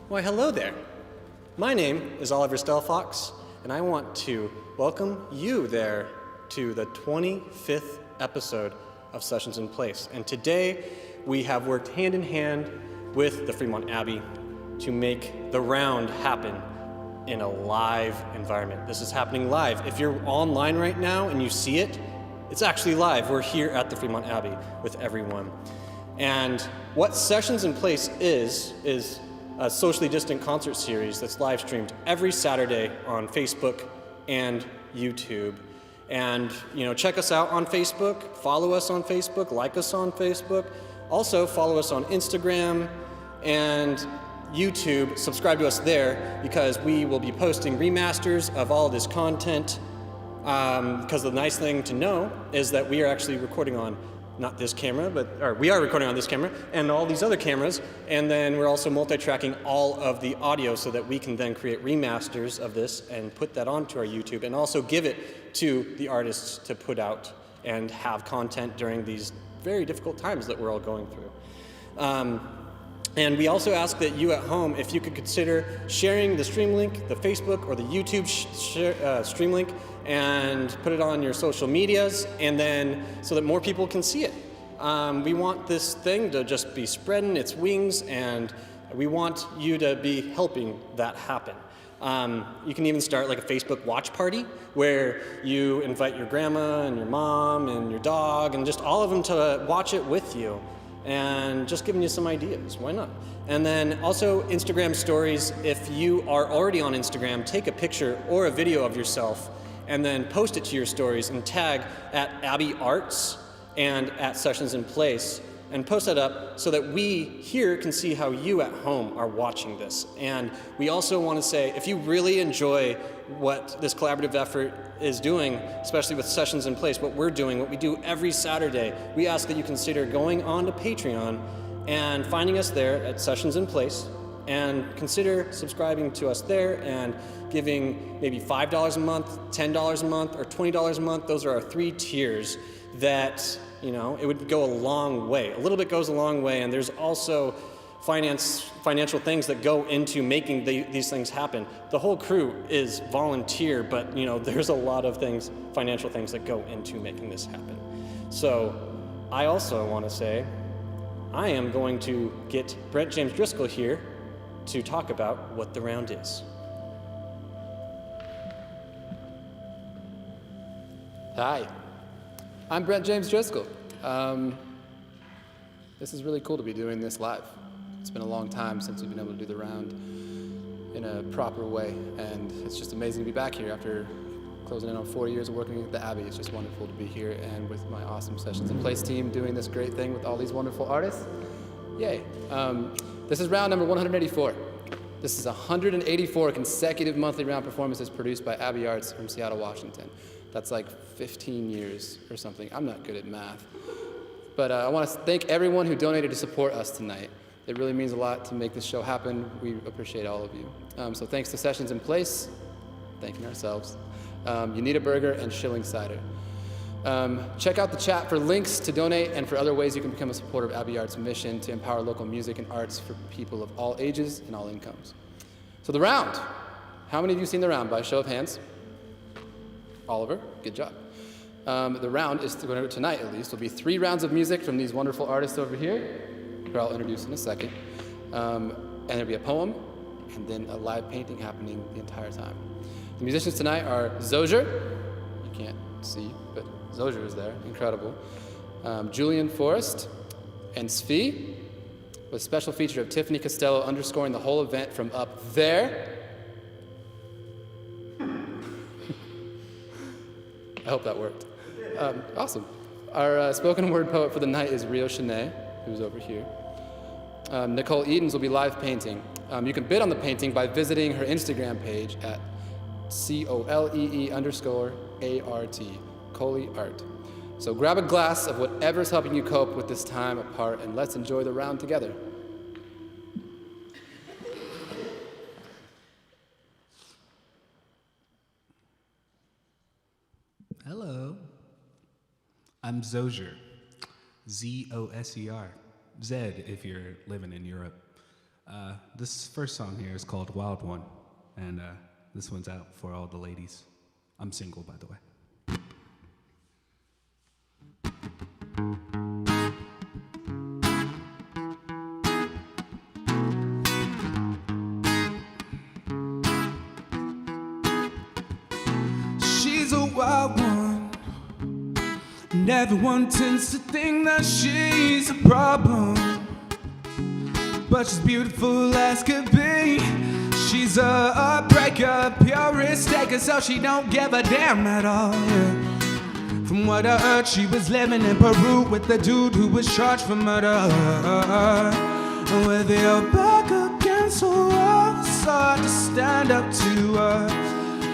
Why, hello there. My name is Oliver Stelfox, and I want to welcome you there to the 25th episode of Sessions in Place. And today, we have worked hand in hand with the Fremont Abbey to make the round happen in a live environment. This is happening live. If you're online right now and you see it, it's actually live. We're here at the Fremont Abbey with everyone. And what Sessions in Place is a socially distant concert series that's live streamed every Saturday on Facebook and YouTube. And check us out on Facebook, follow us on Facebook, like us on Facebook. Also follow us on Instagram and YouTube, subscribe to us there because we will be posting remasters of all of this content. Because the nice thing to know is that we are actually recording on not this camera, we are recording on this camera and all these other cameras, and then we're also multi-tracking all of the audio so that we can then create remasters of this and put that onto our YouTube and also give it to the artists to put out and have content during these very difficult times that we're all going through. And we also ask that you at home, if you could consider sharing the stream link, the Facebook or the YouTube stream link, and put it on your social medias, and then so that more people can see it. We want this thing to just be spreading its wings, and we want you to be helping that happen. You can even start like a Facebook watch party where you invite your grandma and your mom and your dog and just all of them to watch it with you. And just giving you some ideas, why not? And then also Instagram stories. If you are already on Instagram, take a picture or a video of yourself and then post it to your stories and tag at Abbey Arts and at Sessions in Place and post that up so that we here can see how you at home are watching this. And we also want to say, if you really enjoy what this collaborative effort is doing, especially with Sessions in Place, what we're doing, what we do every Saturday, we ask that you consider going on to Patreon and finding us there at Sessions in Place, and consider subscribing to us there and giving maybe $5 a month, $10 a month, or $20 a month. Those are our 3 tiers that, it would go a long way. A little bit goes a long way, and there's also financial things that go into making these things happen. The whole crew is volunteer, but there's a lot of things, financial things that go into making this happen. So I also want to say, I am going to get Brent James Driscoll here to talk about what the round is. Hi, I'm Brent James Driscoll. This is really cool to be doing this live. It's been a long time since we've been able to do the round in a proper way, and it's just amazing to be back here after closing in on 4 years of working at the Abbey. It's just wonderful to be here and with my awesome Sessions in Place team doing this great thing with all these wonderful artists. Yay. This is round number 184. This is 184 consecutive monthly round performances produced by Abbey Arts from Seattle, Washington. That's like 15 years or something. I'm not good at math. But I want to thank everyone who donated to support us tonight. It really means a lot to make this show happen. We appreciate all of you. So thanks to Sessions in Place, thanking ourselves. You Need a Burger and Shilling Cider. Check out the chat for links to donate and for other ways you can become a supporter of Abbey Arts' mission to empower local music and arts for people of all ages and all incomes. So the round. How many of you seen the round by show of hands? Oliver, good job. The round is tonight, at least, will be 3 rounds of music from these wonderful artists over here, who I'll introduce in a second. And there'll be a poem, and then a live painting happening the entire time. The musicians tonight are Zoser. You can't see, but Zoser is there, incredible. Julian Forest, and Sphie, with a special feature of Tiffiny Costello underscoring the whole event from up there. I hope that worked. Awesome. Our spoken word poet for the night is Rio Chanae, who's over here. Nicole Edens will be live painting. You can bid on the painting by visiting her Instagram page at COLEE_ART, Coley Art. So grab a glass of whatever's helping you cope with this time apart, and let's enjoy the round together. Hello. I'm Zoser. Z-O-S-E-R. Zed if you're living in Europe. This first song here is called Wild One, and this one's out for all the ladies. I'm single, by the way. She's a wild one, and everyone tends to think that she's a problem. But she's beautiful as could be. She's a heartbreaker, purist taker, so she don't give a damn at all, yeah. From what I heard, she was living in Peru with the dude who was charged for murder. And with your back against the wall, it's hard to stand up to her.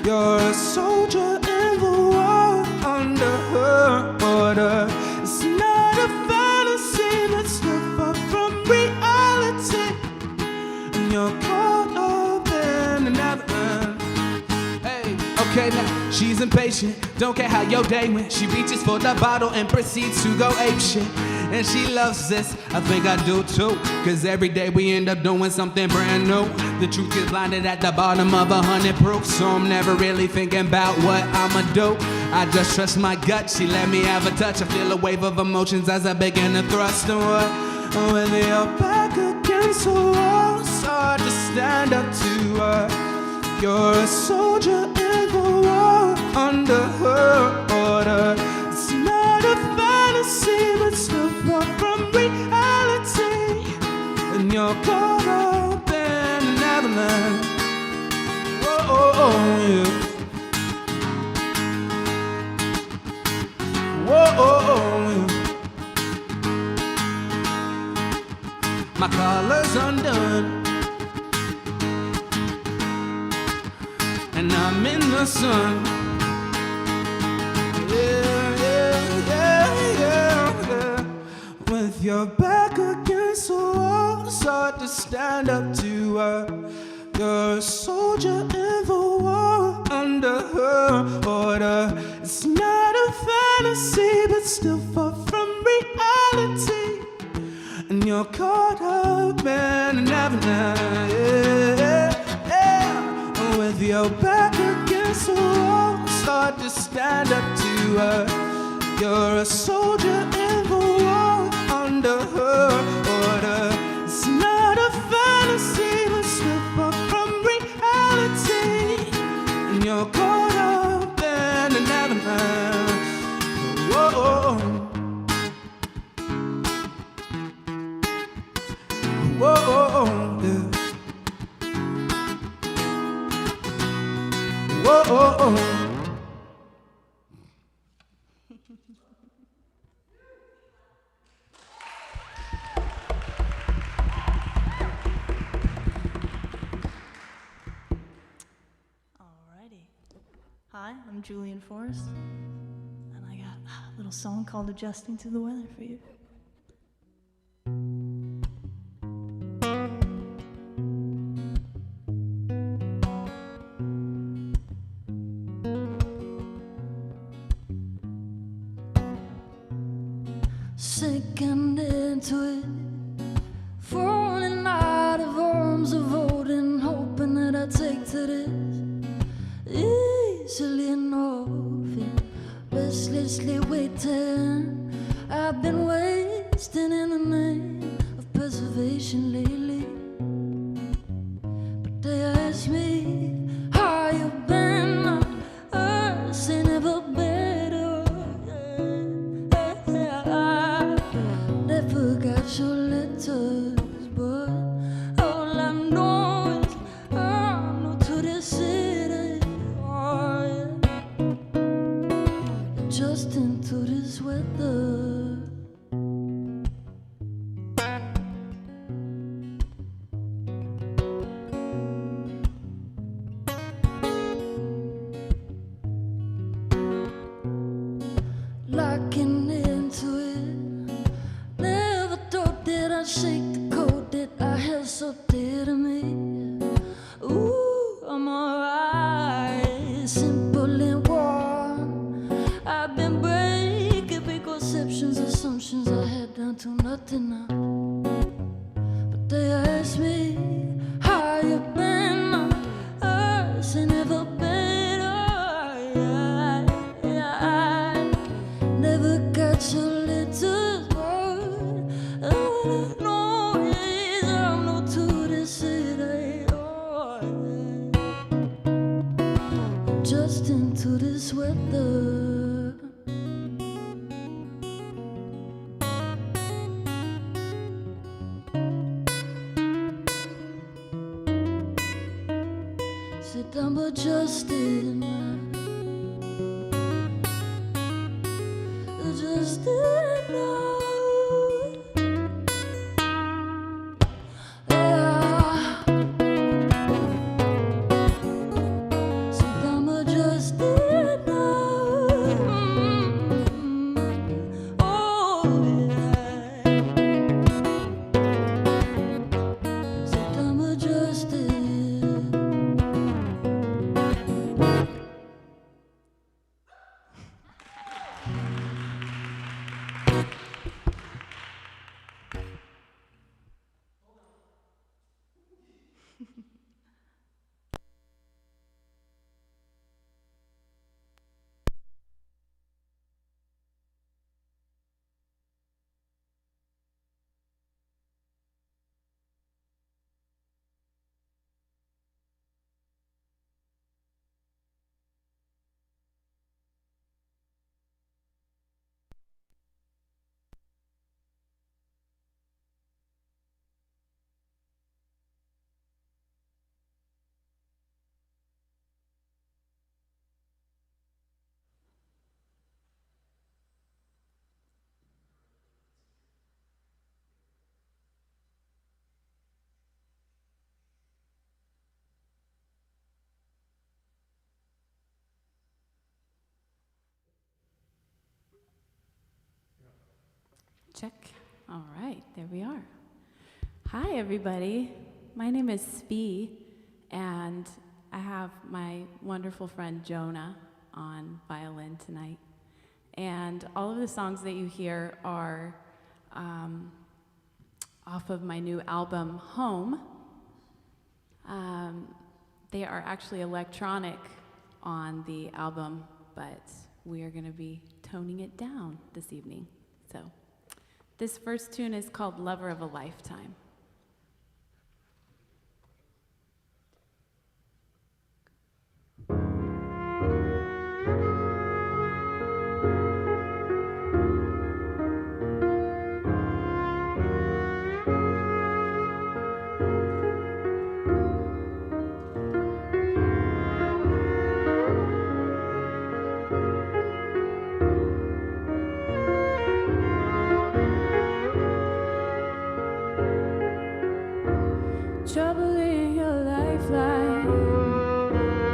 You're a soldier in the war under her order. It's not a fantasy, that's too far from reality. And you're caught up in an avalanche. Hey, okay, now she's impatient, don't care how your day went. She reaches for the bottle and proceeds to go apeshit. And she loves this, I think I do too, cause every day we end up doing something brand new. The truth is blinded at the bottom of 100 proof, so I'm never really thinking about what I'ma do. I just trust my gut, she let me have a touch. I feel a wave of emotions as I begin to thrust away. With your back against the wall, it's hard to stand up to her. You're a soldier in the war under her order. It's not a fantasy, but still far from reality. And you're caught up in an avalanche. Whoa, yeah. Whoa, yeah. My collar's undone, and I'm in the sun. Yeah, yeah, yeah, yeah, yeah. With your back against the wall, it's hard to stand up to her. You're a soldier in the war under her order. It's not a fantasy, but still far from reality. And you're caught up in an avalanche, yeah, yeah. With your back against the wall, it's hard to stand up to her. You're a soldier in the war under her order. It's not a fantasy, but still far from reality. And you're caught up in an avalanche. Whoa. Whoa, yeah. Whoa. Alrighty. Hi, I'm Julian Forest, and I got a little song called Adjusting to the Weather for you. Sinking into it, falling out of arms of holding, hoping that I take to this easily enough, restlessly waiting. I've been wasting in the name of preservation lately. But they ask me how you been, I say never better. Never got your letters, but all I know is I'm new to this city. Oh, yeah. Adjusting to this weather. Locking into it. Never thought that I'd shake the code that I held so dear to me. Ooh, I'm alright, simple and warm. I've been breaking preconceptions, assumptions I had down to nothing now. But they ask me to this weather. Sit down, but just in line. Just in line. Yeah. Sit down, but just in line. Oh, yeah. Sit down, but just in. Check. All right, there we are. Hi, everybody. My name is Sphie, and I have my wonderful friend Jonah on violin tonight. And all of the songs that you hear are off of my new album, Home. They are actually electronic on the album, but we are going to be toning it down this evening. So this first tune is called Lover of a Lifetime. Trouble in your lifeline.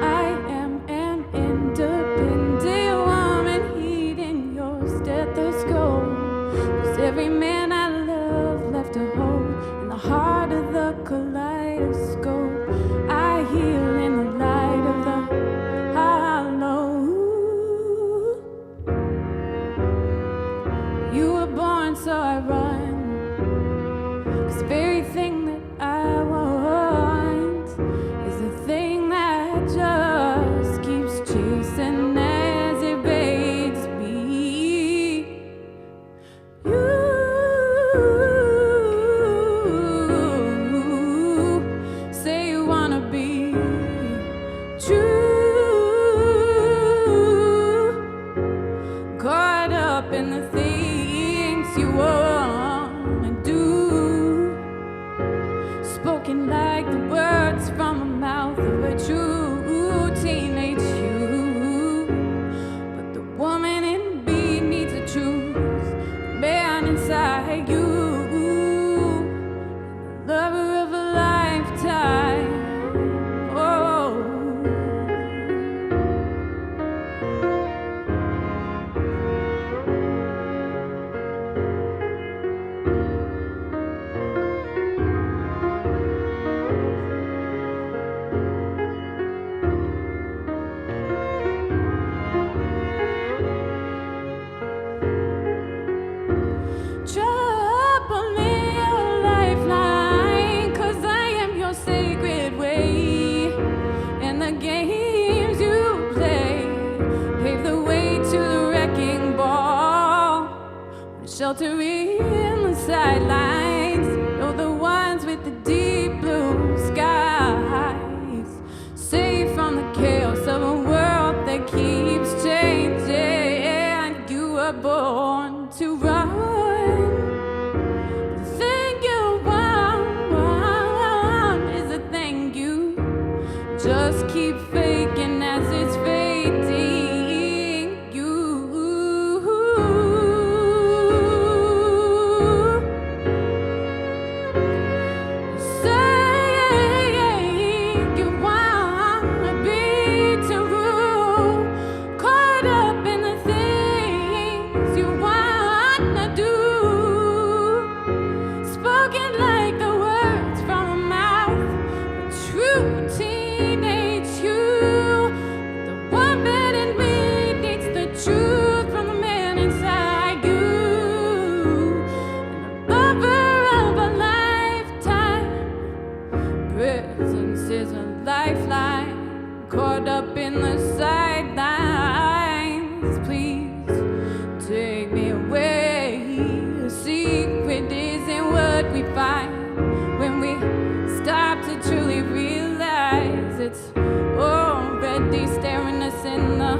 I am an independent woman, heeding your stethoscope. 'Cause every man I love left a hole in the heart of the kaleidoscope. I heal in the light of the hollow. You were born, so I run. 'Cause the very thing that I want is the thing that just keeps chasing as it begs me. You say you wanna be true, caught up in the things you wanna do. Spoken like the words from the mouth of a true teenage you. But the woman in me needs a truth, the man inside you, the lover of a lifetime. Oh. Trouble in your lifeline, 'cause I am your sacred way. And the games you play pave the way to the wrecking ball. Shelter in the sidelines, know the ones with the deep blue skies. Safe from the chaos of a world that keeps just keep faking as it's fading. You say you wanna be true, caught up in the things you wanna do, spoken like the words from a mouth, a true teenage you. The one bit in me needs the truth from the man inside you. And the lover of a lifetime, presence is a lifeline, caught up in the sidelines. Please take me away. A secret isn't what we find when we stop to truly realize it's already staring us in the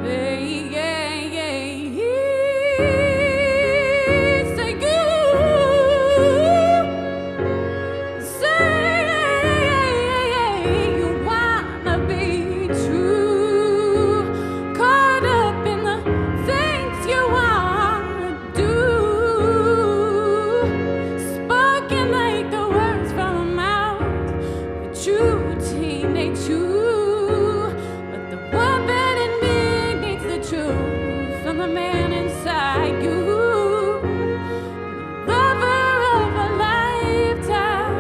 face. Say you wanna be true, caught up in the things you wanna do, spoken like the words from a mouth, a true teenage you. But the one bit in me needs the truth from the man inside you. Lover of a lifetime.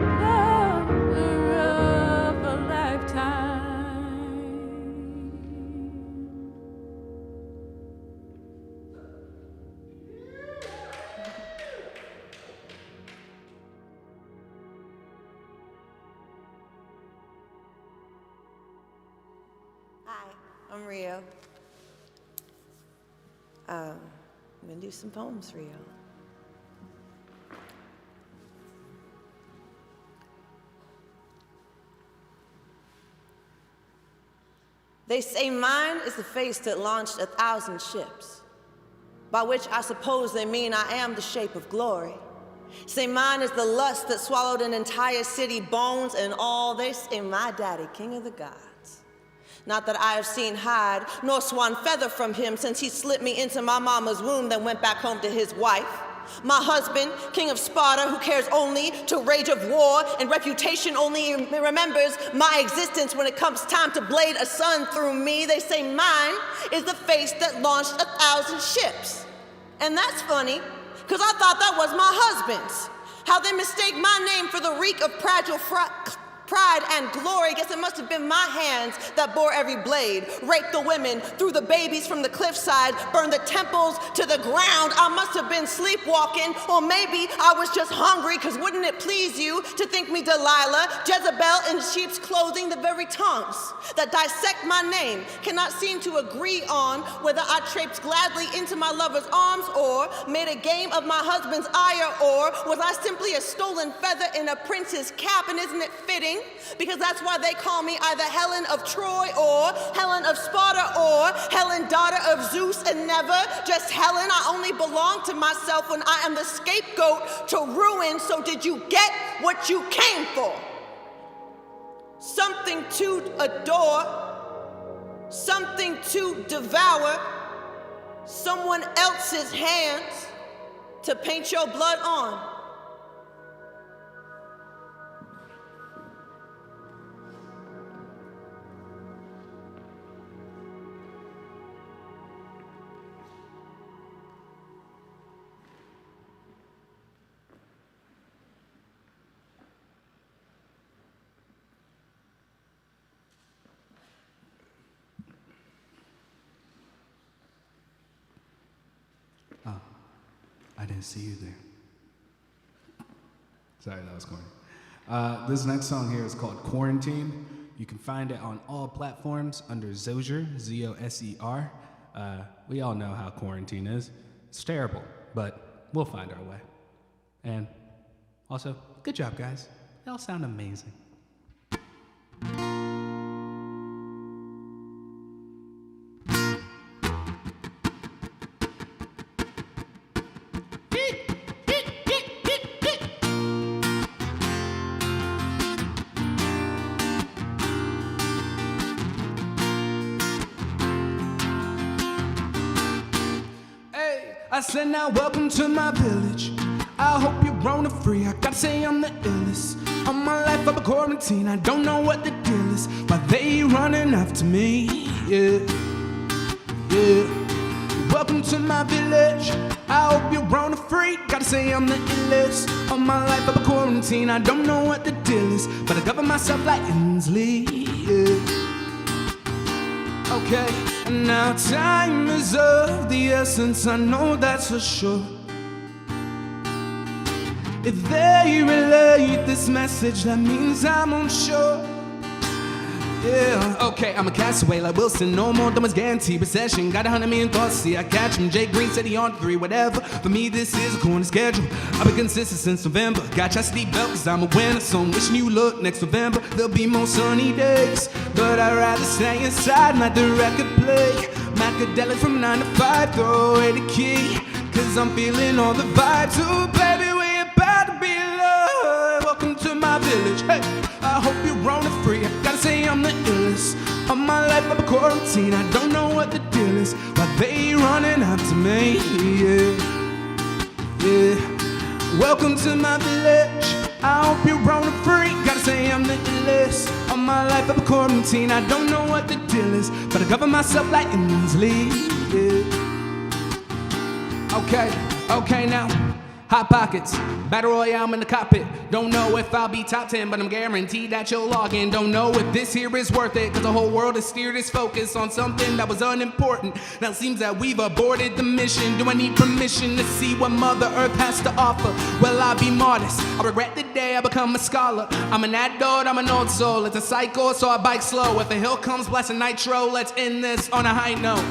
Lover of a lifetime. Hi, I'm Rio. I'm gonna do some poems for you. They say mine is the face that launched 1,000 ships, by which I suppose they mean I am the shape of glory. Say mine is the lust that swallowed an entire city, bones and all. They say my daddy, king of the gods. Not that I have seen hide, nor swan feather from him since he slipped me into my mama's womb, then went back home to his wife. My husband, king of Sparta, who cares only to rage of war and reputation only remembers my existence when it comes time to blade a sun through me. They say mine is the face that launched 1,000 ships. And that's funny, because I thought that was my husband's. How they mistake my name for the reek of pride and glory. Guess it must have been my hands that bore every blade, raped the women, threw the babies from the cliffside, burned the temples to the ground. I must have been sleepwalking, or maybe I was just hungry, because wouldn't it please you to think me Delilah, Jezebel in sheep's clothing? The very tongues that dissect my name cannot seem to agree on whether I traipsed gladly into my lover's arms or made a game of my husband's ire, or was I simply a stolen feather in a prince's cap? And isn't it fitting? Because that's why they call me either Helen of Troy or Helen of Sparta or Helen, daughter of Zeus, and never just Helen. I only belong to myself when I am the scapegoat to ruin. So did you get what you came for? Something to adore, something to devour, someone else's hands to paint your blood on. I didn't see you there. Sorry, that was corny. This next song here is called Quarantine. You can find it on all platforms under Zoser, Z-O-S-E-R. We all know how quarantine is. It's terrible, but we'll find our way. And also, good job, guys. They all sound amazing. said now welcome to my village. I hope you're grown and free. I gotta say I'm the illest. All my life I've been quarantined. I don't know what the deal is, but they running after me. Yeah, yeah. Welcome to my village. I hope you're grown and free. Gotta say I'm the illest. All my life I've been quarantined. I don't know what the deal is, but I govern myself like Inslee. Yeah. Okay, and now time is of the essence. I know that's for sure. If they relate this message, that means I'm unsure. Yeah, okay, I'm a castaway like Wilson. No more dumb as guarantee recession. Got 100 million thoughts, see I catch him. Jay Green said he on 3, whatever. For me, this is a corner schedule. I've been consistent since November. Got chastity belt cause I'm a winner. So I'm wishing you luck next November. There'll be more sunny days, but I'd rather stay inside and let the record play. Macadelic from 9 to 5, throw away the key, cause I'm feeling all the vibes. Ooh, baby, we're about to be loved. Welcome to my village, hey. I hope you're grown and free. I gotta say I'm the illest. All my life I've been quarantined. I don't know what the deal is, but they running after me. Yeah, yeah. Welcome to my village. I hope you're grown and free. Gotta say I'm the illest. All my life I've been quarantined. I don't know what the deal is, but I govern myself like Inslee. Yeah. Okay now. Hot pockets, battle royale, I'm in the cockpit. Don't know if I'll be top 10, but I'm guaranteed that you'll log in. Don't know if this here is worth it, cause the whole world has steered its focus on something that was unimportant. Now it seems that we've aborted the mission. Do I need permission to see what Mother Earth has to offer? Well, I'll be modest. I regret the day I become a scholar. I'm an adult, I'm an old soul. It's a cycle, so I bike slow. If a hill comes blasting nitro, let's end this on a high note.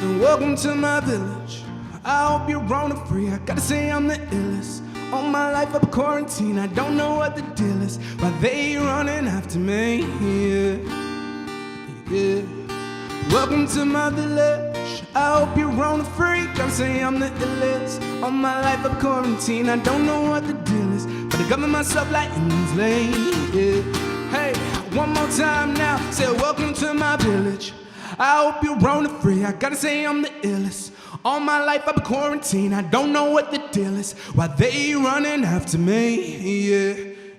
And welcome to my village. I hope you're grown and free. I gotta say I'm the illest. All my life I've been quarantined. I don't know what the deal is, but they running after me. Yeah, yeah. Welcome to my village. I hope you're grown and free. Gotta say I'm the illest. All my life I've been quarantined. I don't know what the deal is, but I govern myself like Inslee. Yeah. Hey, one more time now. Say welcome to my village. I hope you're grown and free. I gotta say I'm the illest. All my life I've been quarantined. I don't know what the deal is, why they running after me. Yeah,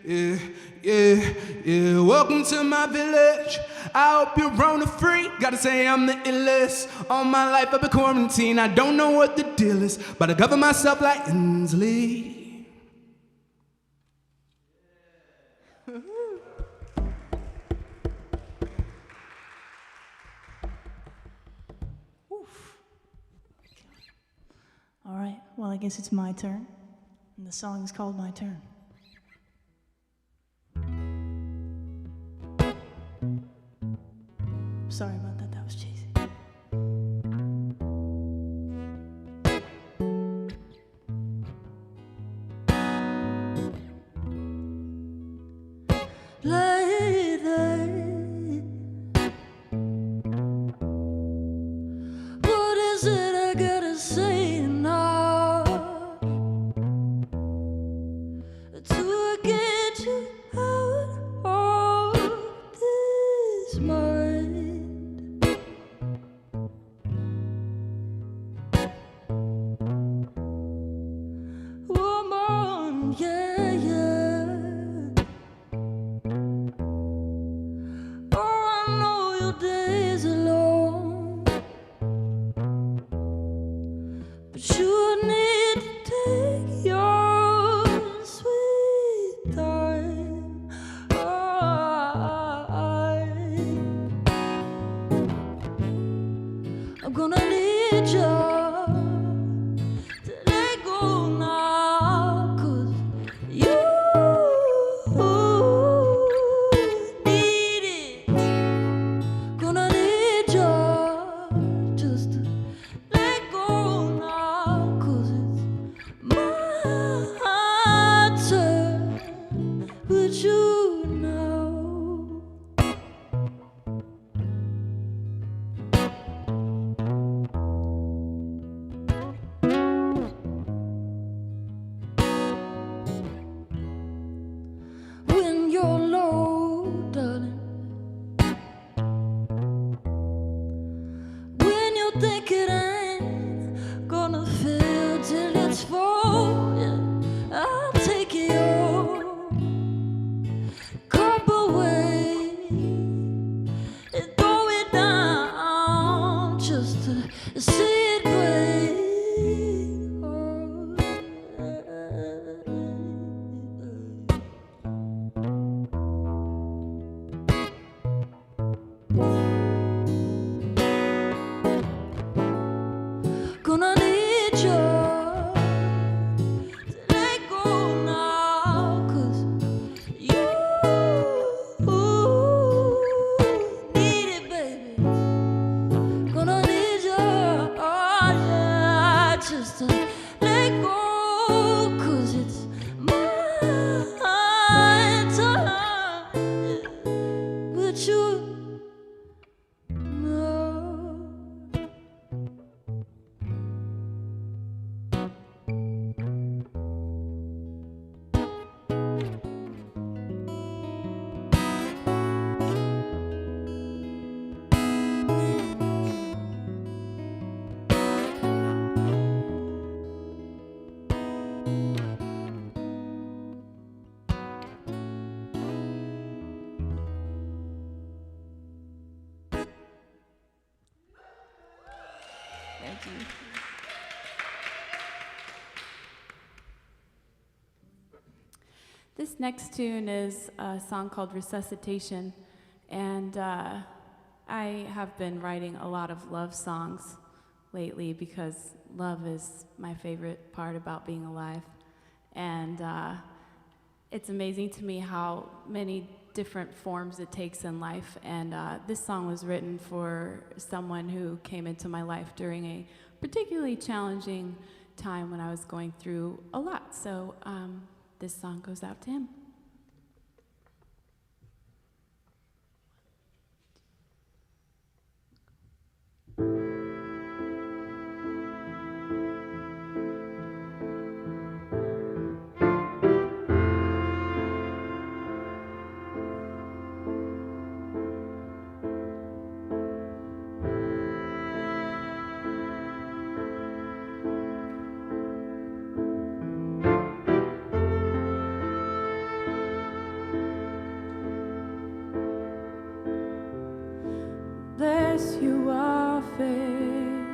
yeah, yeah, yeah. Welcome to my village. I hope you're grown and free. Gotta say I'm the illest. All my life I've been quarantined. I don't know what the deal is, but I govern myself like Inslee. All right, well, I guess it's my turn, and the song is called My Turn. Sorry about that, that was cheesy. Lady, what is it I gotta say now to get you out of this mind? Woman, yeah, yeah. Oh, I know your days are long, but you need to take your sweet time. I'm gonna need you to let go now, 'cause 'cause it's mine to hide, but you're Thank you. This next tune is a song called Resuscitation, and I have been writing a lot of love songs lately because love is my favorite part about being alive. And it's amazing to me how many different forms it takes in life, and this song was written for someone who came into my life during a particularly challenging time when I was going through a lot. So this song goes out to him. Bless you often,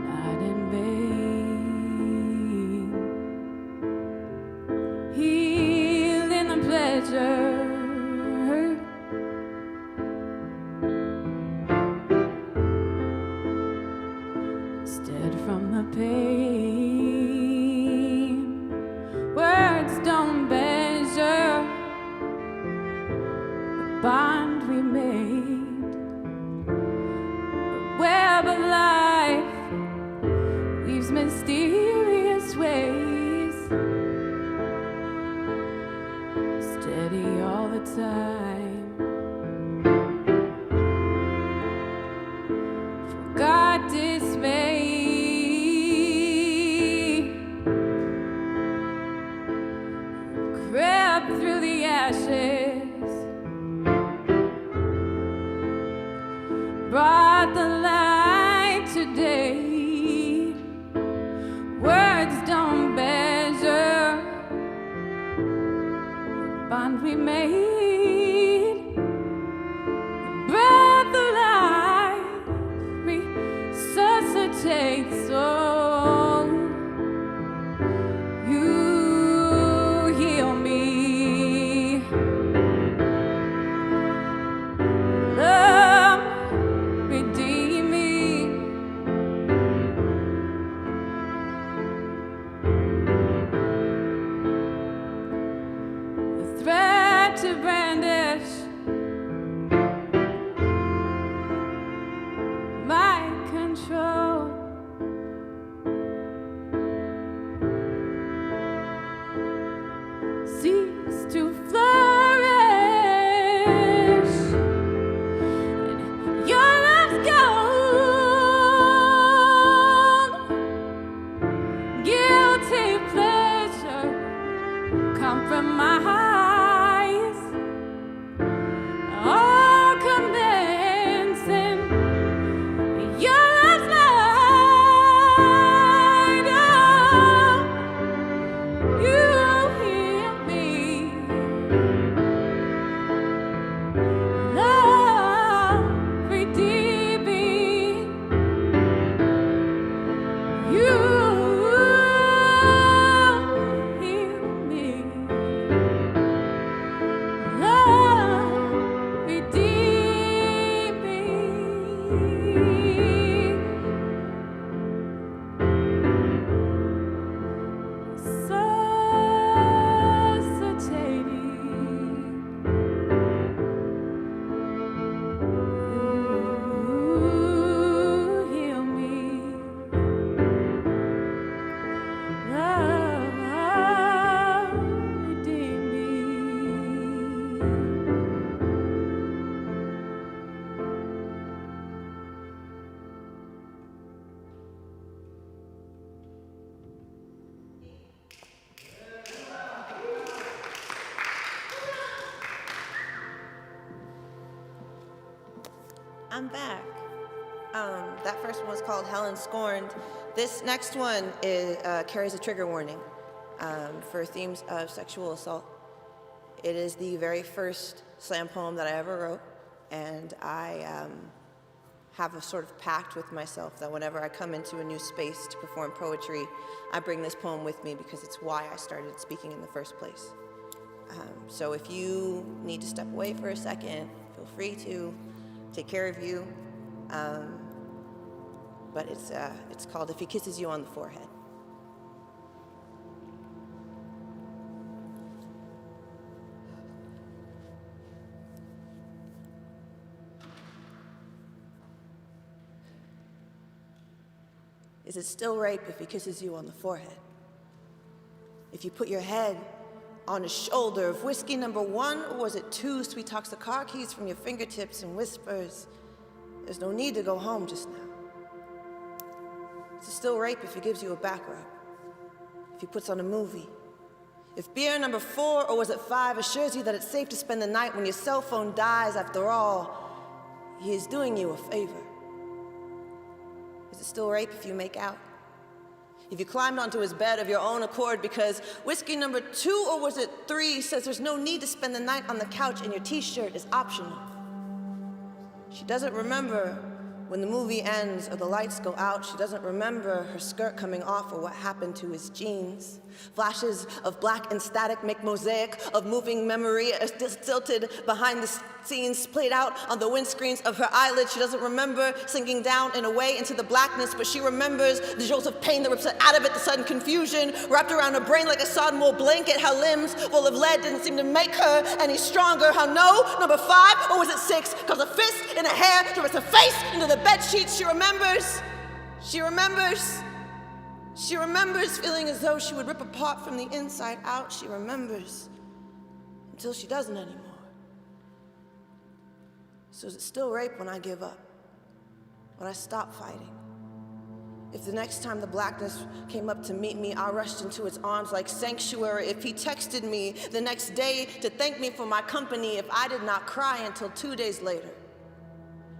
not in vain, healing the pleasure, instead from the pain. Words don't measure the bond we made. The web of life weaves mysterious ways, steady all the time. Forgot dismay, crept through the ashes, brought the light today. Words don't measure the bond we made. The breath of life resuscitates. Oh, you heal me. Love, redeem me. The thread to brandish, my control. Cease to flourish, and your love's gone. Guilty pleasure, compromise, all commencing. Your love's love. I'm back. That first one was called Helen Scorned. This next one carries a trigger warning for themes of sexual assault. It is the very first slam poem that I ever wrote, and I have a sort of pact with myself that whenever I come into a new space to perform poetry, I bring this poem with me because it's why I started speaking in the first place. So if you need to step away for a second, feel free to. Take care of you. But it's called If He Kisses You on the Forehead. Is it still rape if he kisses you on the forehead? If you put your head on his shoulder of whiskey number 1, or was it 2, sweet talks the car keys from your fingertips and whispers, there's no need to go home just now. Is it still rape if he gives you a back rub? If he puts on a movie? If beer number 4, or was it 5, assures you that it's safe to spend the night when your cell phone dies, after all, he is doing you a favor. Is it still rape if you make out? If you climbed onto his bed of your own accord because whiskey number 2, or was it 3, says there's no need to spend the night on the couch and your t-shirt is optional. She doesn't remember when the movie ends or the lights go out. She doesn't remember her skirt coming off or what happened to his jeans. Flashes of black and static make mosaic of moving memory tilted behind the scenes played out on the windscreens of her eyelids. She doesn't remember sinking down and away into the blackness, but she remembers the jolts of pain that rips her out of it, the sudden confusion wrapped around her brain like a sodden wool blanket, how limbs full of lead didn't seem to make her any stronger, how no, number 5, or was it 6, caused a fist in her hair to rest her face into the bed sheets. She remembers feeling as though she would rip apart from the inside out. She remembers until she doesn't anymore. So is it still rape when I give up? When I stop fighting? If the next time the blackness came up to meet me, I rushed into its arms like sanctuary. If he texted me the next day to thank me for my company, if I did not cry until 2 days later.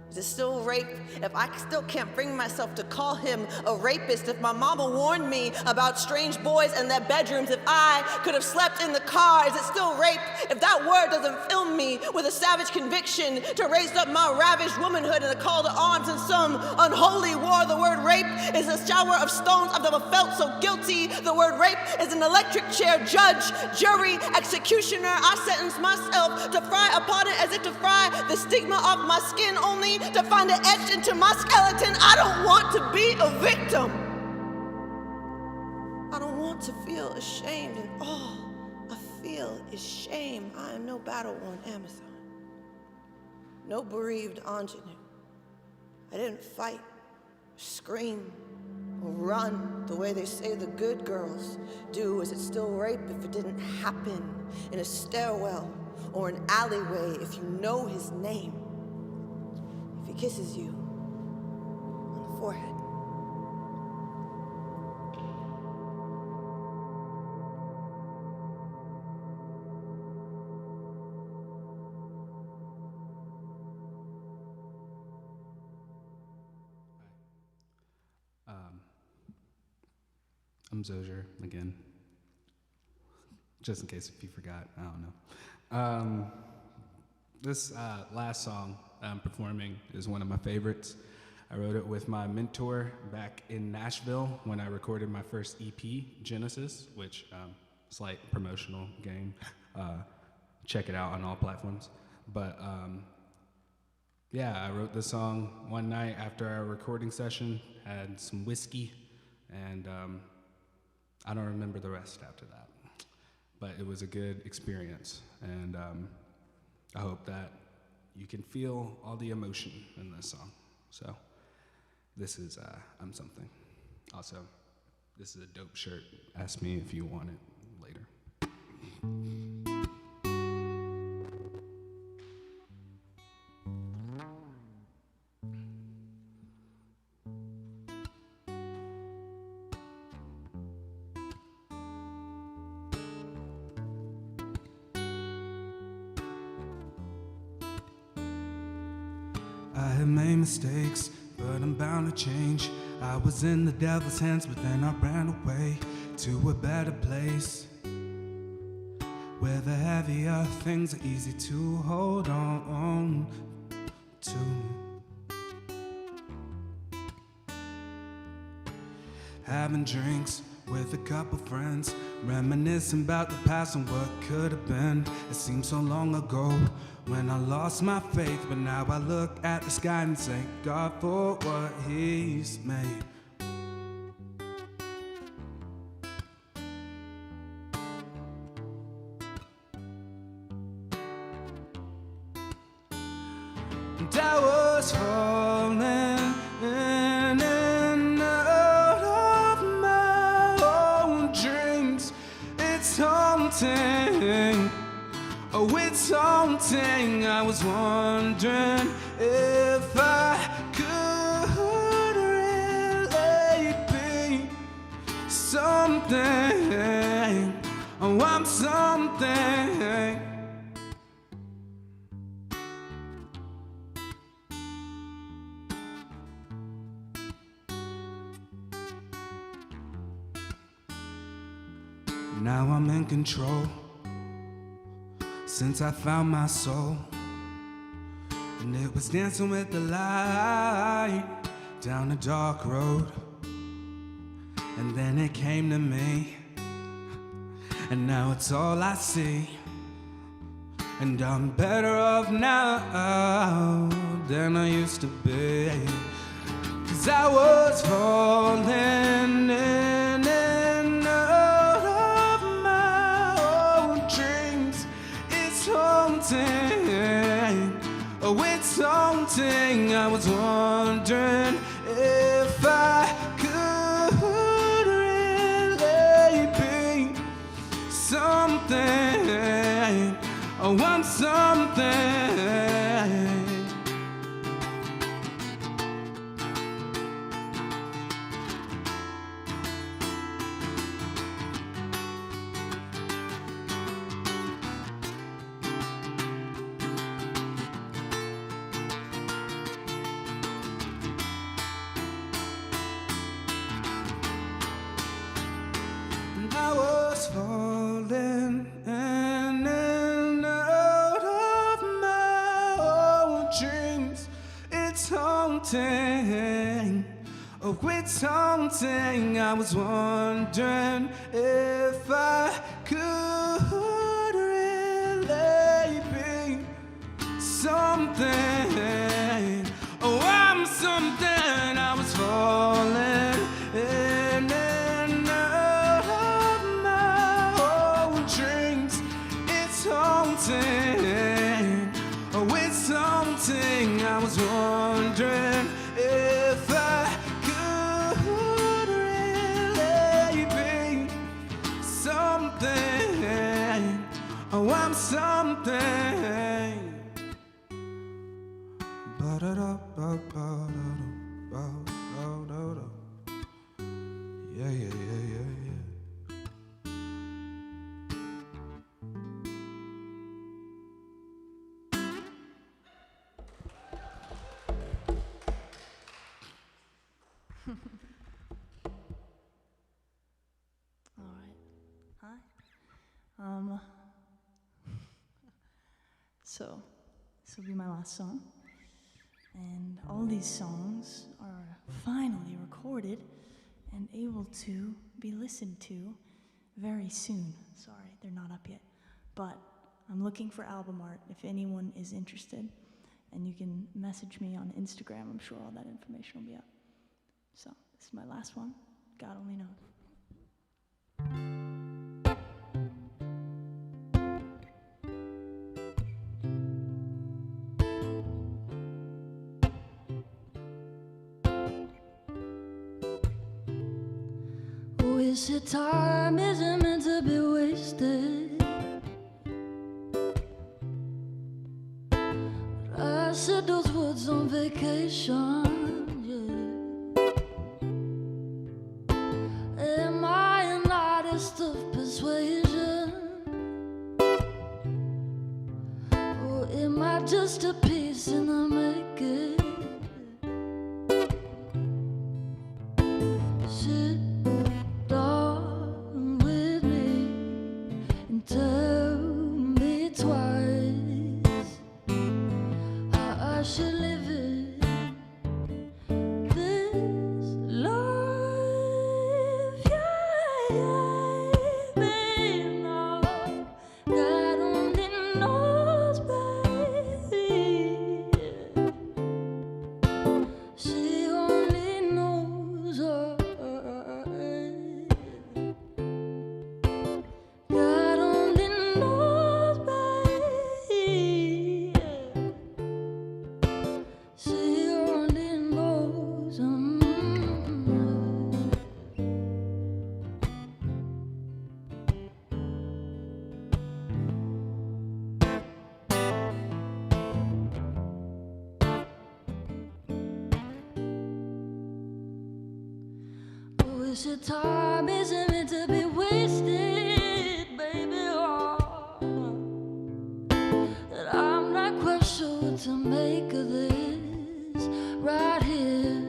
Is it still rape if I still can't bring myself to call him a rapist? If my mama warned me about strange boys and their bedrooms, if I could have slept in the car, is it still rape if that word doesn't fill me with a savage conviction to raise up my ravished womanhood and a call to arms in some unholy war? The word rape is a shower of stones. I've never felt so guilty. The word rape is an electric chair, judge, jury, executioner. I sentence myself to fry upon it as if to fry the stigma off my skin, only to find it etched into my skeleton. I don't want to be a victim. I don't want to feel ashamed, and all I feel is shame. I am no battle-worn Amazon, no bereaved ingenue. I didn't fight, scream, or run the way they say the good girls do. Is it still rape if it didn't happen in a stairwell or an alleyway? If you know his name, if he kisses you on the forehead. I'm Zoser again, just in case if you forgot, I don't know. This last song I'm performing is one of my favorites. I wrote it with my mentor back in Nashville when I recorded my first EP, Genesis, which slight promotional game. Check it out on all platforms. But yeah, I wrote this song one night after our recording session, had some whiskey, and I don't remember the rest after that. But it was a good experience, and I hope that you can feel all the emotion in this song. So this is I'm Something. Also, this is a dope shirt. Ask me if you want it later. I made mistakes, but I'm bound to change. I was in the devil's hands, but then I ran away to a better place, where the heavier things are easy to hold on to. Having drinks with a couple friends, reminiscing about the past and what could have been. It seems so long ago when I lost my faith, but now I look at the sky and thank God for what He's made. And I was falling in and out of my own dreams. It's haunting, oh it's haunting. I was wondering if I could really be something, oh I'm something. Now I'm in control, since I found my soul. And it was dancing with the light down a dark road. And then it came to me, and now it's all I see. And I'm better off now than I used to be. 'Cause I was falling in and out of my own dreams. It's haunting, oh it's haunting. I was wondering if I could really be something, oh I'm something. And I was falling in and out of my own dreams. It's haunting, oh it's haunting. I was wondering if I could really be something, oh I'm something. I was falling in and out of my own dreams. It's haunting, oh it's haunting. I was wondering if I could really be something, oh I'm something. Ba-da-da-ba-ba-da-da-ba-da-da. Yeah, yeah, yeah, yeah, yeah. All right. Hi. So this will be my last song, and all these songs are finally recorded and able to be listened to very soon. Sorry, they're not up yet, but I'm looking for album art if anyone is interested, and you can message me on Instagram. I'm sure all that information will be up. So this is my last one. God only knows. Wasted time isn't meant to be wasted. But I said those words on vacation, yeah. Am I an artist of persuasion? Or am I just a piece in the making? wish that time isn't meant to be wasted, baby. Oh, that I'm not quite sure what to make of this right here.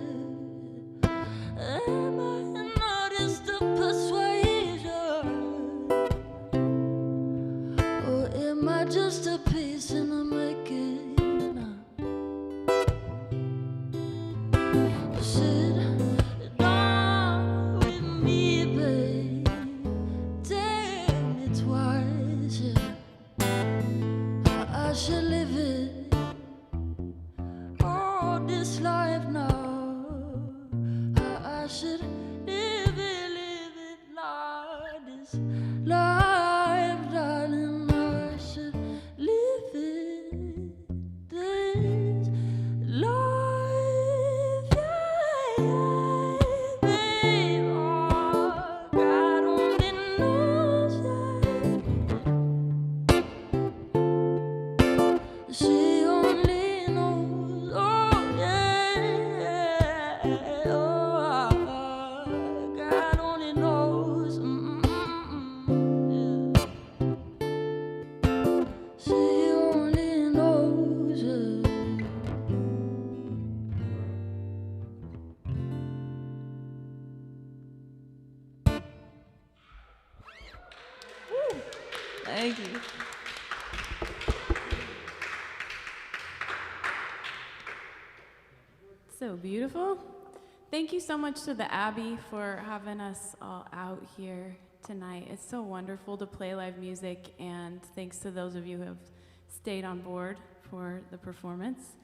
Am I an artist of persuasion? Or am I just a piece in the making? Sit down with me, babe. Tell me twice, yeah, how I should live it. Oh, this life now, how I should live it like this life, darling. I should live it, this life, yeah, babe. Oh, God only knows, yeah. She only knows, oh yeah, oh, God only knows, yeah. She only knows, yeah. Thank you. So beautiful. Thank you so much to the Abbey for having us all out here tonight. It's so wonderful to play live music, and thanks to those of you who have stayed on board for the performance.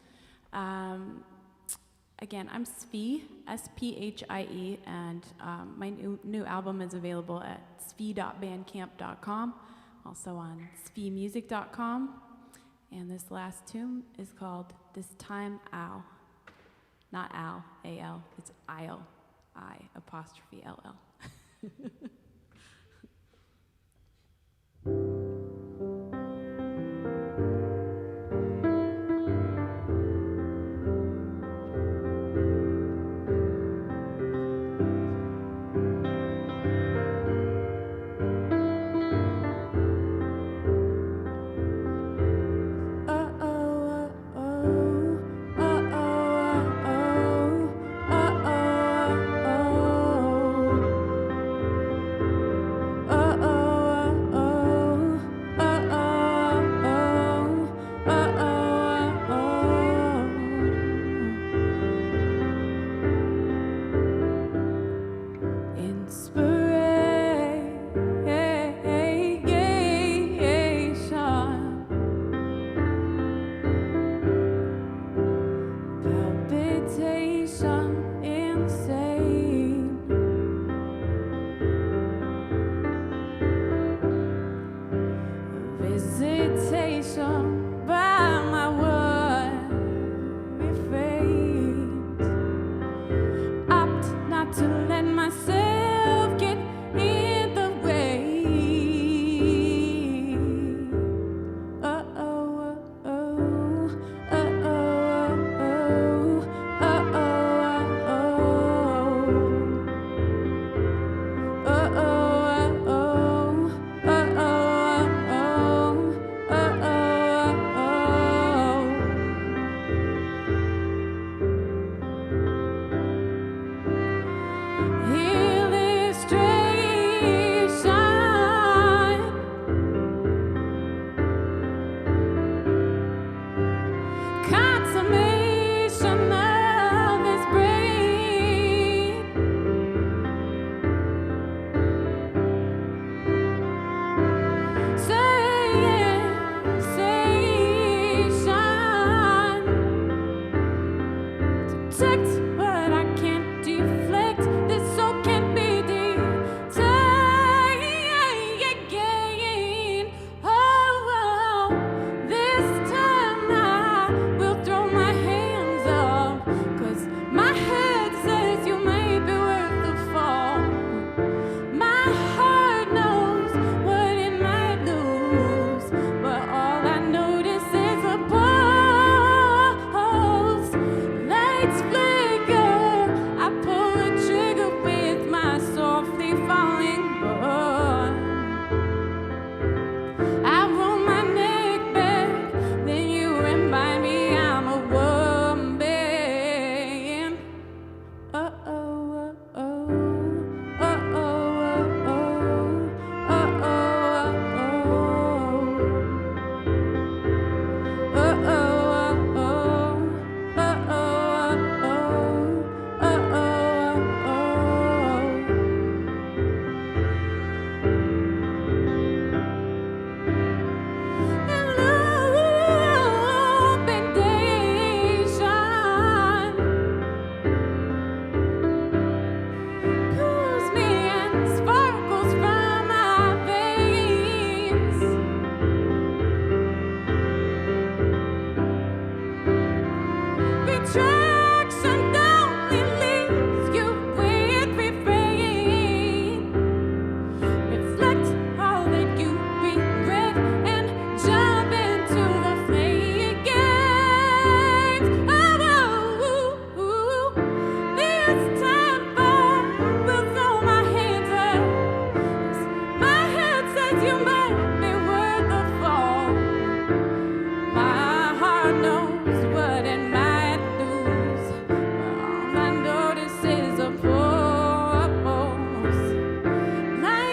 Again, I'm Sphie, Sphie, and my new album is available at sphie.bandcamp.com, also on sphiemusic.com, and this last tune is called This Time Ow. Not Al, A-L, it's I-O, I''L-L.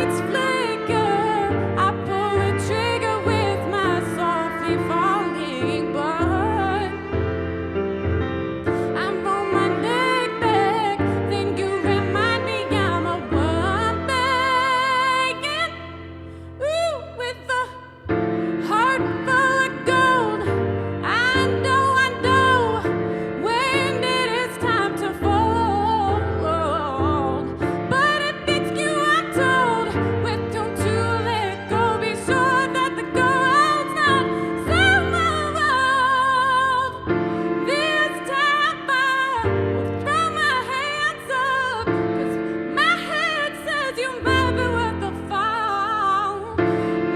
lights flicker. I pull the trigger with my softly falling butt. I'm on my neck back, then you remind me I'm a woman begging. Ooh, with a heart full of gold. I know when it is time to fold. But if it's you I'm told, with don't you let go, be sure that the gold's not so old. This time I will throw my hands up, 'cause my head says you might be worth the fall.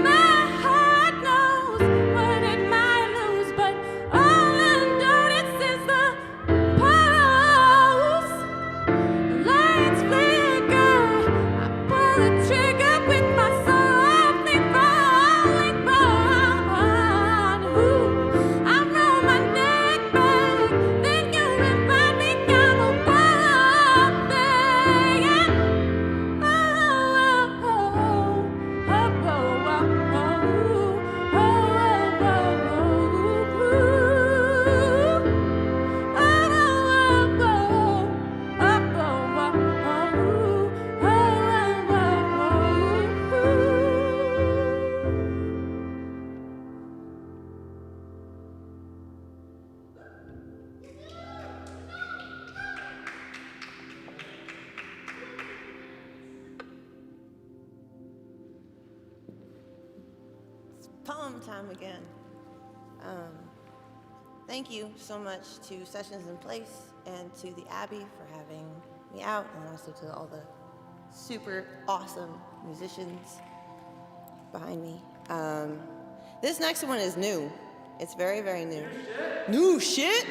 My heart knows what it might lose, but all I notice is the pulse. Lights flicker. I pull the trigger with my softly falling bond. Ooh, I roll my neck back, then you remind me I'm a woman begging. Oh, oh, oh, oh, oh, oh, Poem time again. Thank you so much to Sessions in Place and to the Abbey for having me out, and also to all the super awesome musicians behind me. This next one is new. It's very, very new. New shit?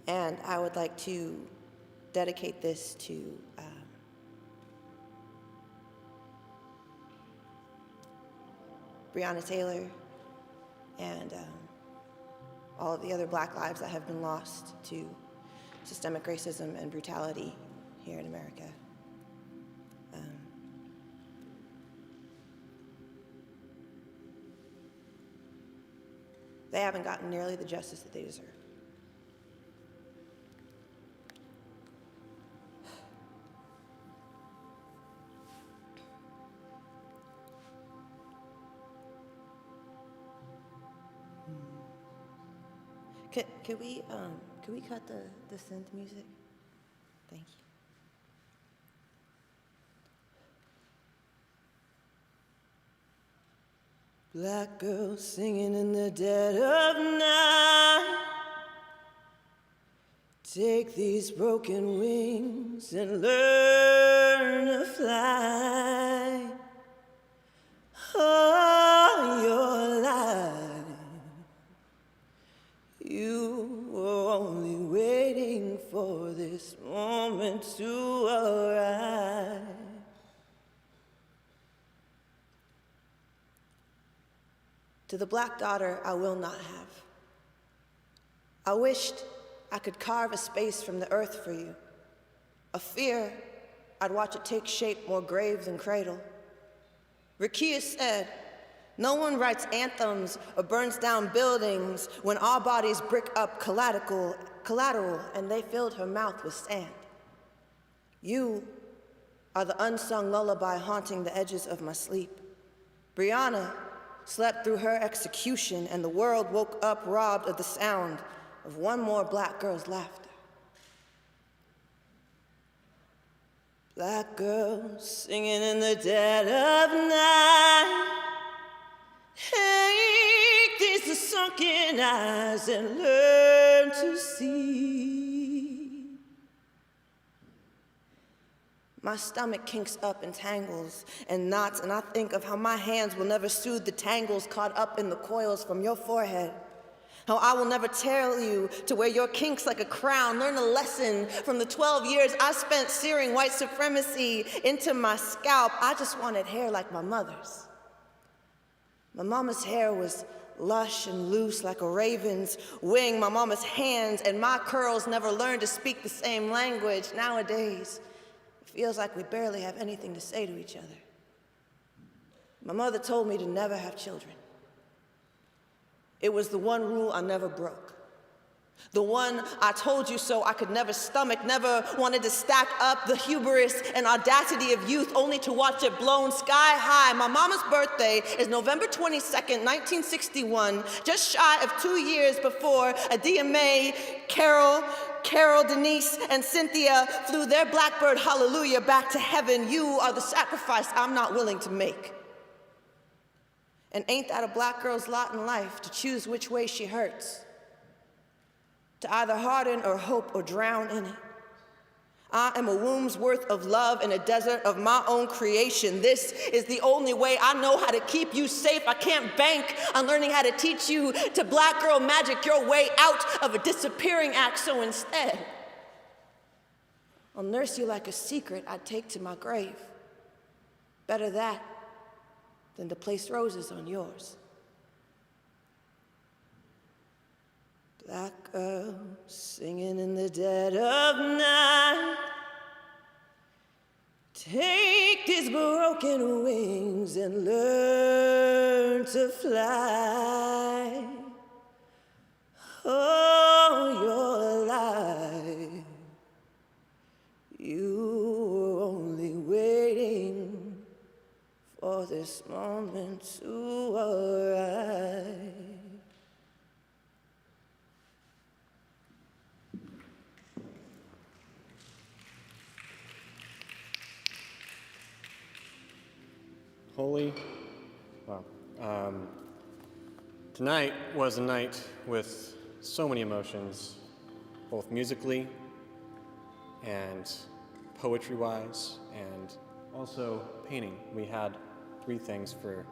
And I would like to dedicate this to Breonna Taylor and all of the other Black lives that have been lost to systemic racism and brutality here in America. They haven't gotten nearly the justice that they deserve. Could we cut the synth music? Thank you. Black girls singing in the dead of night. Take these broken wings and learn to fly. All your life, you were only waiting for this moment to arrive. To the black daughter I will not have. I wished I could carve a space from the earth for you. A fear I'd watch it take shape more grave than cradle. Rakia said, no one writes anthems or burns down buildings when our bodies brick up collateral, and they filled her mouth with sand. You are the unsung lullaby haunting the edges of my sleep. Breonna slept through her execution, and the world woke up robbed of the sound of one more black girl's laughter. Black girls singing in the dead of night. Take these sunken eyes and learn to see. My stomach kinks up and tangles and knots, and I think of how my hands will never soothe the tangles caught up in the coils from your forehead. How I will never tell you to wear your kinks like a crown. Learn a lesson from the 12 years I spent searing white supremacy into my scalp. I just wanted hair like my mother's. My mama's hair was lush and loose like a raven's wing. My mama's hands and my curls never learned to speak the same language. Nowadays, it feels like we barely have anything to say to each other. My mother told me to never have children. It was the one rule I never broke. The one I told you so I could never stomach, never wanted to stack up the hubris and audacity of youth only to watch it blown sky high. My mama's birthday is November 22nd, 1961, just shy of 2 years before Adia Mae, Carol, Denise, and Cynthia flew their blackbird hallelujah back to heaven. You are the sacrifice I'm not willing to make. And ain't that a black girl's lot in life, to choose which way she hurts? To either harden or hope or drown in it. I am a womb's worth of love in a desert of my own creation. This is the only way I know how to keep you safe. I can't bank on learning how to teach you to black girl magic your way out of a disappearing act. So instead, I'll nurse you like a secret I'd take to my grave. Better that than to place roses on yours. Black girl singing in the dead of night. Take these broken wings and learn to fly. Oh, your life, you were only waiting for this moment to arrive. Holy, wow. Tonight was a night with so many emotions, both musically and poetry-wise, and also painting. We had 3 things for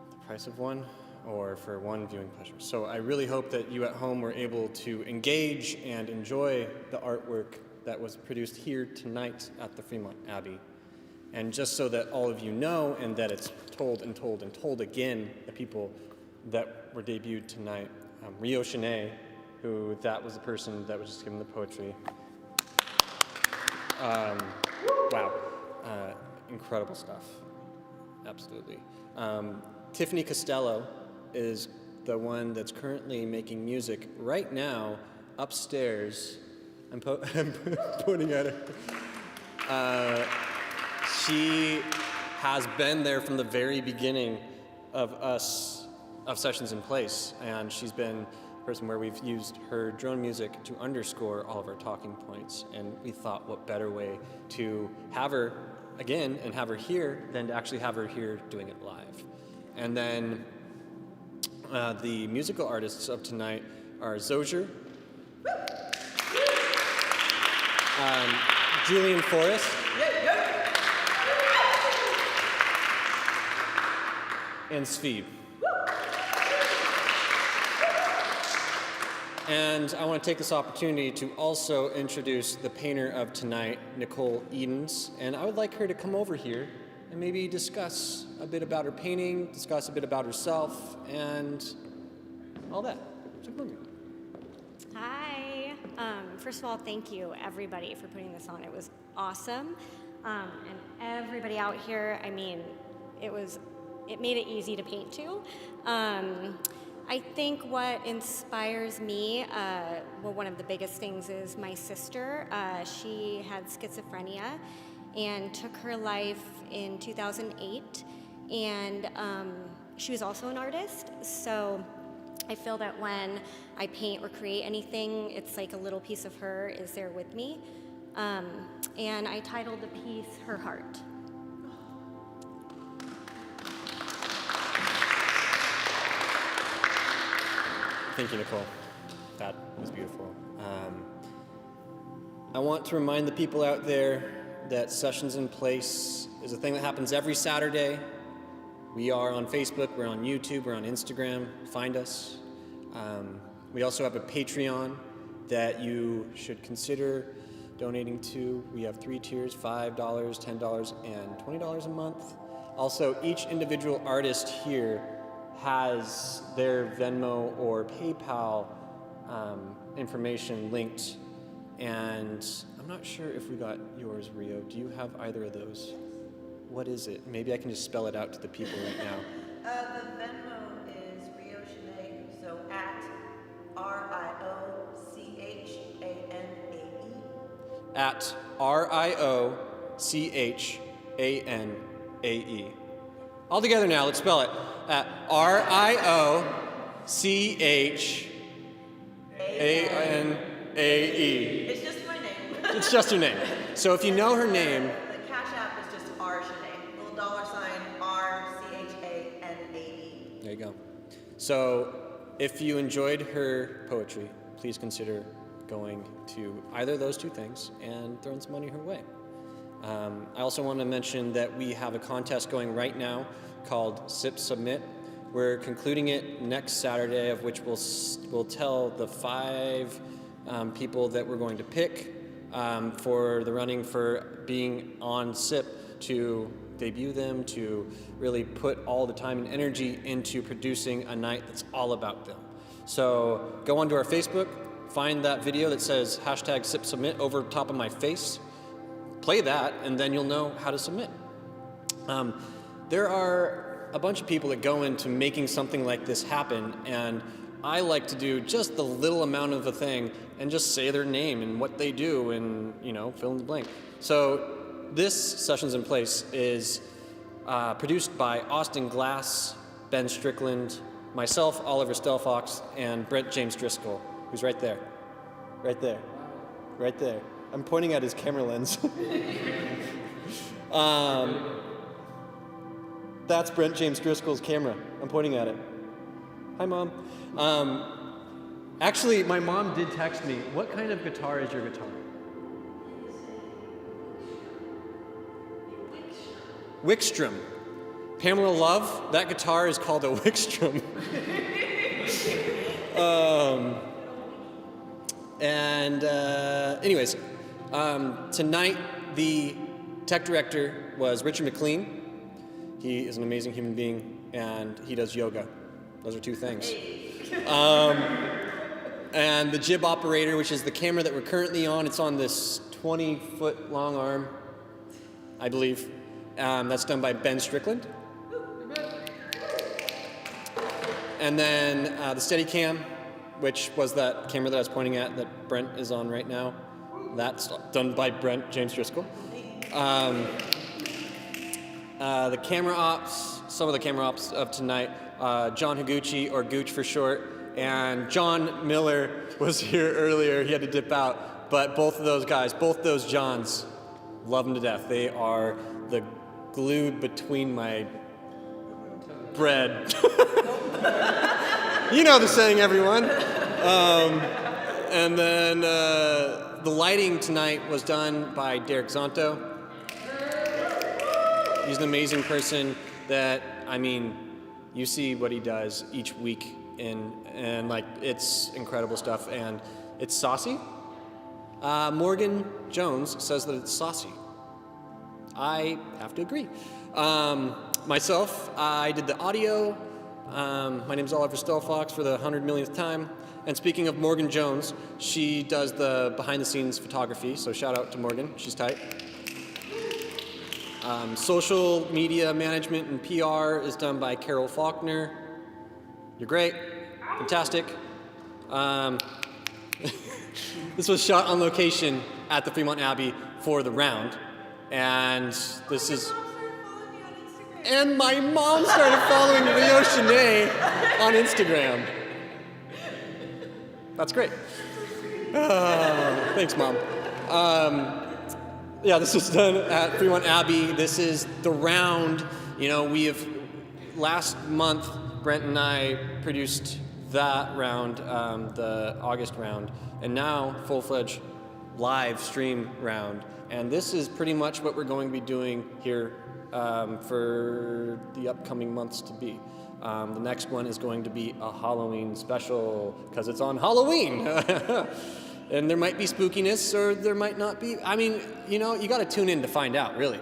the price of one, or for one viewing pleasure. So I really hope that you at home were able to engage and enjoy the artwork that was produced here tonight at the Fremont Abbey. And just so that all of you know, and that it's told and told and told again, the people that were debuted tonight, Rio Chanae, who that was the person that was just given the poetry. Wow, incredible stuff, absolutely. Tiffiny Costello is the one that's currently making music right now upstairs. I'm pointing at her. She has been there from the very beginning of Sessions in Place, and she's been the person where we've used her drone music to underscore all of our talking points, and we thought what better way to have her again and have her here than to actually have her here doing it live. And then the musical artists of tonight are Zoser, Julian Forest, and Sphie. And I want to take this opportunity to also introduce the painter of tonight, Nicole Edens, and I would like her to come over here and maybe discuss a bit about her painting, discuss a bit about herself, and all that. So come over. Hi. First of all, thank you, everybody, for putting this on. It was awesome. And everybody out here, I mean, it made it easy to paint to. I think what inspires me, well, one of the biggest things is my sister. She had schizophrenia and took her life in 2008. And she was also an artist. So I feel that when I paint or create anything, it's like a little piece of her is there with me. And I titled the piece, Her Heart. Thank you, Nicole. That was beautiful. I want to remind the people out there that Sessions in Place is a thing that happens every Saturday. We are on Facebook, we're on YouTube, we're on Instagram. Find us. We also have a Patreon that you should consider donating to. We have 3 tiers, $5, $10, and $20 a month. Also, each individual artist here has their Venmo or PayPal information linked, and I'm not sure if we got yours, Rio. Do you have either of those? What is it? Maybe I can just spell it out to the people right now. The Venmo is Rio Chanae, so at RIOCHANAE. At RIOCHANAE. All together now, let's spell it. At RIOCHANAE. It's just my name. It's just her name. So if you know her name, The Cash App is just R Chanae, little $sign RCHANAE. there you go. So if you enjoyed her poetry, please consider going to either of those two things and throwing some money her way. I also want to mention that we have a contest going right now called Sip Submit. We're concluding it next Saturday, of which we'll tell the 5 people that we're going to pick for the running for being on SIP to debut them, to really put all the time and energy into producing a night that's all about them. So go onto our Facebook, find that video that says hashtag SIP Submit over top of my face, play that, and then you'll know how to submit. There are a bunch of people that go into making something like this happen, and I like to do just the little amount of a thing and just say their name and what they do and, fill in the blank. So this Sessions in Place is produced by Austin Glass, Ben Strickland, myself, Oliver Stelfox, and Brent James Driscoll, who's right there. Right there. Right there. I'm pointing at his camera lens. That's Brent James Driscoll's camera. I'm pointing at it. Hi, Mom. Actually, my mom did text me, what kind of guitar is your guitar? Wickstrom. Pamela Love, that guitar is called a Wickstrom. Anyways, tonight the tech director was Richard McLean. He is an amazing human being, and he does yoga. Those are 2 things. And the jib operator, which is the camera that we're currently on, it's on this 20-foot long arm, I believe. That's done by Ben Strickland. And then the Steadicam, which was that camera that I was pointing at that Brent is on right now. That's done by Brent James Driscoll. The camera ops, some of the camera ops of tonight, John Higuchi, or Gooch for short, and John Miller was here earlier. He had to dip out, but both of those guys, both those Johns, love them to death. They are the glue between my bread. You know the saying, everyone. And then the lighting tonight was done by Derek Zonto. He's an amazing person that, you see what he does each week and like, it's incredible stuff, and it's saucy. Morgan Jones says that it's saucy. I have to agree. Myself, I did the audio. My name's Oliver Stelfox for the 100 millionth time. And speaking of Morgan Jones, she does the behind-the-scenes photography, so shout out to Morgan, she's tight. Social media management and PR is done by Carol Faulkner. You're great, fantastic. This was shot on location at the Fremont Abbey for the round, and this is... And my mom started following Rio Chanae on Instagram. That's great. Thanks, Mom. This was done at Fremont Abbey. This is the round. Last month, Brent and I produced that round, the August round, and now full-fledged live stream round. And this is pretty much what we're going to be doing here for the upcoming months to be. The next one is going to be a Halloween special, because it's on Halloween. And there might be spookiness, or there might not be. You got to tune in to find out, really.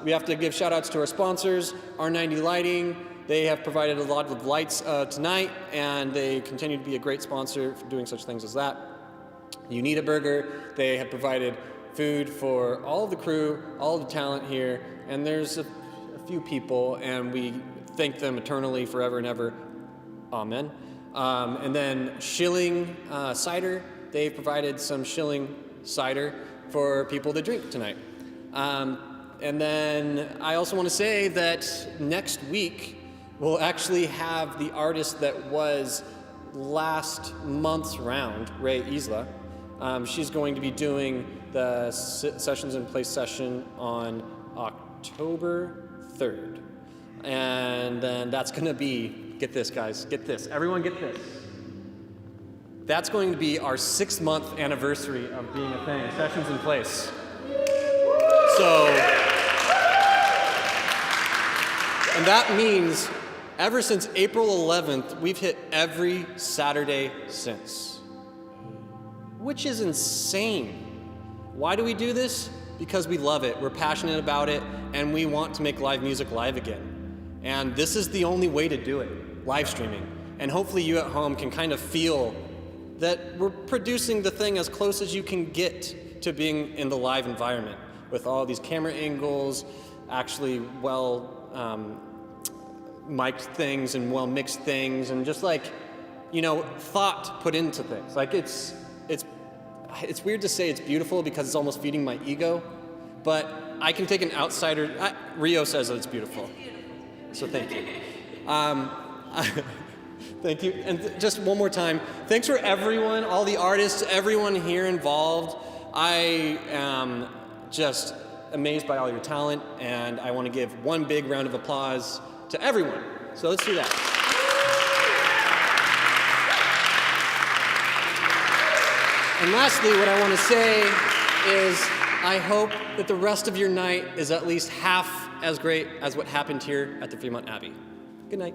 We have to give shout outs to our sponsors, R90 Lighting, They have provided a lot of lights tonight, and they continue to be a great sponsor for doing such things as that. You Need a Burger, they have provided food for all of the crew, all of the talent here, and there's a few people, and we thank them eternally, forever and ever. Amen. And then Shilling Cider, they've provided some Shilling cider for people to drink tonight. And then I also want to say that next week we'll actually have the artist that was last month's round, Ray Isla. She's going to be doing the Sessions in Place session on October 3rd. And then that's going to be, get this guys, get this, everyone get this. That's going to be our 6-month anniversary of being a thing, Sessions in Place. So, and that means ever since April 11th, we've hit every Saturday since, which is insane. Why do we do this? Because we love it, we're passionate about it, and we want to make live music live again. And this is the only way to do it, live streaming. And hopefully you at home can kind of feel that we're producing the thing as close as you can get to being in the live environment, with all these camera angles, actually well mic'd things and well mixed things, and just like, you know, thought put into things. Like it's weird to say it's beautiful because it's almost feeding my ego, but I can take an outsider. Rio says that it's beautiful, so thank you. Thank you, and just one more time, thanks for everyone, all the artists, everyone here involved. I am just amazed by all your talent, and I want to give one big round of applause to everyone. So let's do that. And lastly, what I want to say is I hope that the rest of your night is at least half as great as what happened here at the Fremont Abbey. Good night.